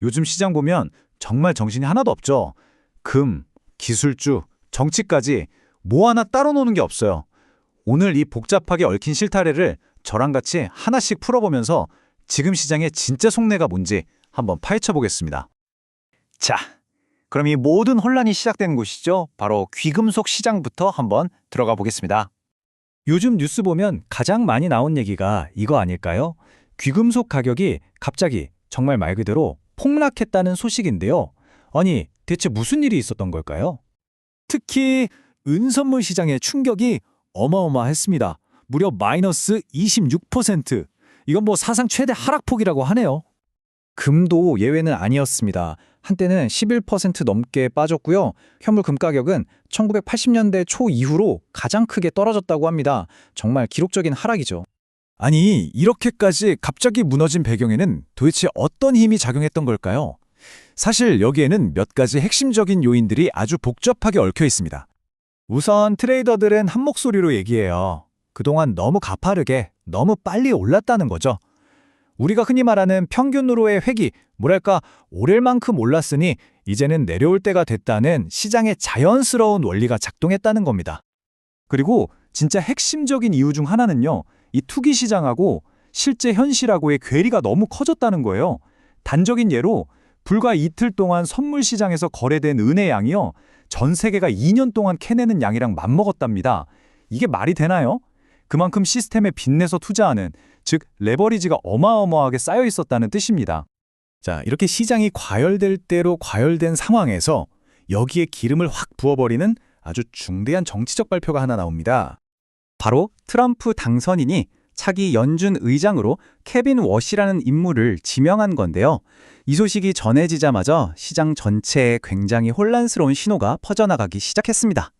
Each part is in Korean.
요즘 시장 보면 정말 정신이 하나도 없죠. 금, 기술주, 정치까지 뭐 하나 따로 노는 게 없어요. 오늘 이 복잡하게 얽힌 실타래를 저랑 같이 하나씩 풀어보면서 지금 시장의 진짜 속내가 뭔지 한번 파헤쳐 보겠습니다. 자, 그럼 이 모든 혼란이 시작된 곳이죠. 바로 귀금속 시장부터 한번 들어가 보겠습니다. 요즘 뉴스 보면 가장 많이 나온 얘기가 이거 아닐까요? 귀금속 가격이 갑자기 정말 말 그대로 폭락했다는 소식인데요. 아니, 대체 무슨 일이 있었던 걸까요? 특히 은선물 시장의 충격이 어마어마했습니다. 무려 마이너스 26%. 이건 뭐 사상 최대 하락폭이라고 하네요. 금도 예외는 아니었습니다. 한때는 11% 넘게 빠졌고요. 현물 금 가격은 1980년대 초 이후로 가장 크게 떨어졌다고 합니다. 정말 기록적인 하락이죠. 아니, 이렇게까지 갑자기 무너진 배경에는 도대체 어떤 힘이 작용했던 걸까요? 사실 여기에는 몇 가지 핵심적인 요인들이 아주 복잡하게 얽혀 있습니다. 우선 트레이더들은 한 목소리로 얘기해요. 그동안 너무 가파르게, 너무 빨리 올랐다는 거죠. 우리가 흔히 말하는 평균으로의 회귀, 뭐랄까 오를 만큼 올랐으니 이제는 내려올 때가 됐다는 시장의 자연스러운 원리가 작동했다는 겁니다. 그리고 진짜 핵심적인 이유 중 하나는요. 이 투기 시장하고 실제 현실하고의 괴리가 너무 커졌다는 거예요. 단적인 예로 불과 이틀 동안 선물 시장에서 거래된 은의 양이요. 전 세계가 2년 동안 캐내는 양이랑 맞먹었답니다. 이게 말이 되나요? 그만큼 시스템에 빚내서 투자하는, 즉 레버리지가 어마어마하게 쌓여 있었다는 뜻입니다. 자, 이렇게 시장이 과열될 대로 과열된 상황에서 여기에 기름을 확 부어버리는 아주 중대한 정치적 발표가 하나 나옵니다. 바로 트럼프 당선인이 차기 연준 의장으로 케빈 워시라는 인물을 지명한 건데요. 이 소식이 전해지자마자 시장 전체에 굉장히 혼란스러운 신호가 퍼져나가기 시작했습니다.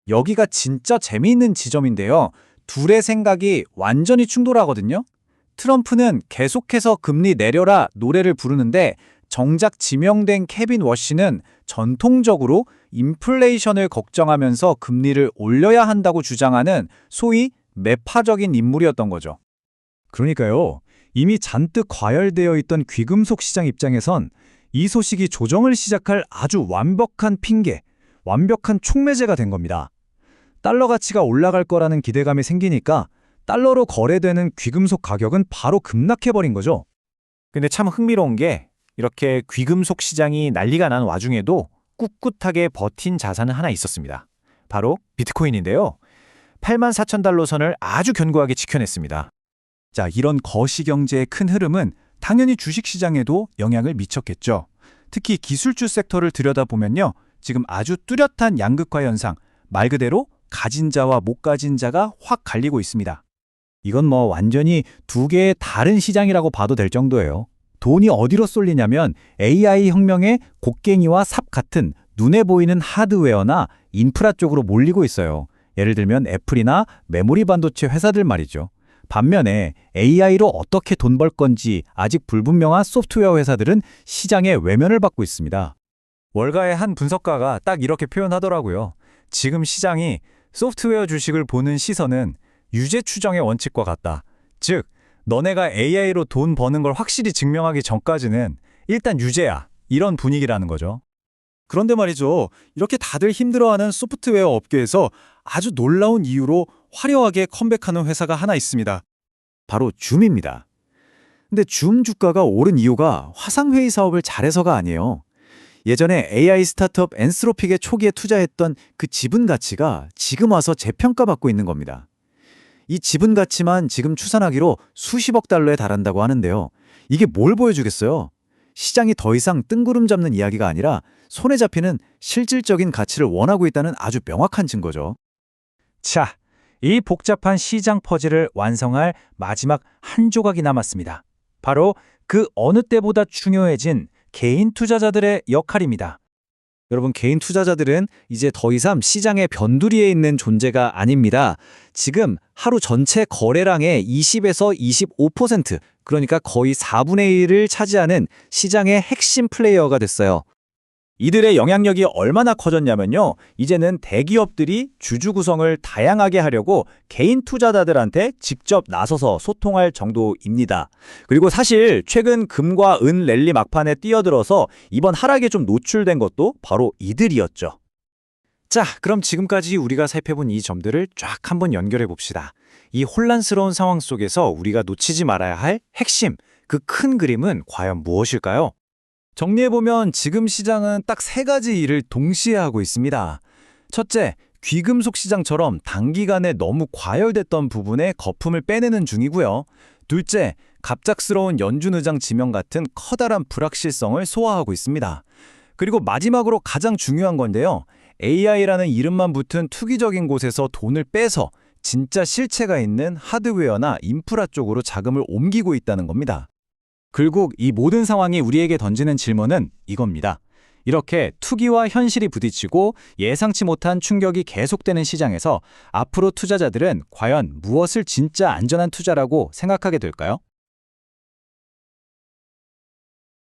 여기가 진짜 재미있는 지점인데요. 둘의 생각이 완전히 충돌하거든요. 트럼프는 계속해서 금리 내려라 노래를 부르는데 정작 지명된 케빈 워시는 전통적으로 인플레이션을 걱정하면서 금리를 올려야 한다고 주장하는 소위 매파적인 인물이었던 거죠. 그러니까요. 이미 잔뜩 과열되어 있던 귀금속 시장 입장에선 이 소식이 조정을 시작할 아주 완벽한 핑계, 완벽한 촉매제가 된 겁니다. 달러 가치가 올라갈 거라는 기대감이 생기니까 달러로 거래되는 귀금속 가격은 바로 급락해버린 거죠. 근데 참 흥미로운 게 이렇게 귀금속 시장이 난리가 난 와중에도 꿋꿋하게 버틴 자산은 하나 있었습니다. 바로 비트코인인데요. 84,000달러 선을 아주 견고하게 지켜냈습니다. 자, 이런 거시경제의 큰 흐름은 당연히 주식시장에도 영향을 미쳤겠죠. 특히 기술주 섹터를 들여다보면요. 지금 아주 뚜렷한 양극화 현상, 말 그대로 가진 자와 못 가진 자가 확 갈리고 있습니다. 이건 뭐 완전히 두 개의 다른 시장이라고 봐도 될 정도예요. 돈이 어디로 쏠리냐면 AI 혁명의 곡괭이와 삽 같은 눈에 보이는 하드웨어나 인프라 쪽으로 몰리고 있어요. 예를 들면 애플이나 메모리 반도체 회사들 말이죠. 반면에 AI로 어떻게 돈 벌 건지 아직 불분명한 소프트웨어 회사들은 시장의 외면을 받고 있습니다. 월가의 한 분석가가 딱 이렇게 표현하더라고요. 지금 시장이 소프트웨어 주식을 보는 시선은 유죄 추정의 원칙과 같다. 즉, 너네가 AI로 돈 버는 걸 확실히 증명하기 전까지는 일단 유죄야. 이런 분위기라는 거죠. 그런데 말이죠. 이렇게 다들 힘들어하는 소프트웨어 업계에서 아주 놀라운 이유로 화려하게 컴백하는 회사가 하나 있습니다. 바로 줌입니다. 근데 줌 주가가 오른 이유가 화상회의 사업을 잘해서가 아니에요. 예전에 AI 스타트업 엔스로픽의 초기에 투자했던 그 지분 가치가 지금 와서 재평가받고 있는 겁니다. 이 지분 가치만 지금 추산하기로 수십억 달러에 달한다고 하는데요. 이게 뭘 보여주겠어요? 시장이 더 이상 뜬구름 잡는 이야기가 아니라 손에 잡히는 실질적인 가치를 원하고 있다는 아주 명확한 증거죠. 자, 이 복잡한 시장 퍼즐을 완성할 마지막 한 조각이 남았습니다. 바로 그 어느 때보다 중요해진 개인 투자자들의 역할입니다. 여러분, 개인 투자자들은 이제 더 이상 시장의 변두리에 있는 존재가 아닙니다. 지금 하루 전체 거래량의 20에서 25%, 그러니까 거의 4분의 1을 차지하는 시장의 핵심 플레이어가 됐어요. 이들의 영향력이 얼마나 커졌냐면요. 이제는 대기업들이 주주 구성을 다양하게 하려고 개인 투자자들한테 직접 나서서 소통할 정도입니다. 그리고 사실 최근 금과 은 랠리 막판에 뛰어들어서 이번 하락에 좀 노출된 것도 바로 이들이었죠. 자, 그럼 지금까지 우리가 살펴본 이 점들을 쫙 한번 연결해 봅시다. 이 혼란스러운 상황 속에서 우리가 놓치지 말아야 할 핵심, 그 큰 그림은 과연 무엇일까요? 정리해보면 지금 시장은 딱 세 가지 일을 동시에 하고 있습니다. 첫째, 귀금속 시장처럼 단기간에 너무 과열됐던 부분에 거품을 빼내는 중이고요. 둘째, 갑작스러운 연준 의장 지명 같은 커다란 불확실성을 소화하고 있습니다. 그리고 마지막으로 가장 중요한 건데요. AI라는 이름만 붙은 투기적인 곳에서 돈을 빼서 진짜 실체가 있는 하드웨어나 인프라 쪽으로 자금을 옮기고 있다는 겁니다. 결국 이 모든 상황이 우리에게 던지는 질문은 이겁니다. 이렇게 투기와 현실이 부딪히고 예상치 못한 충격이 계속되는 시장에서 앞으로 투자자들은 과연 무엇을 진짜 안전한 투자라고 생각하게 될까요?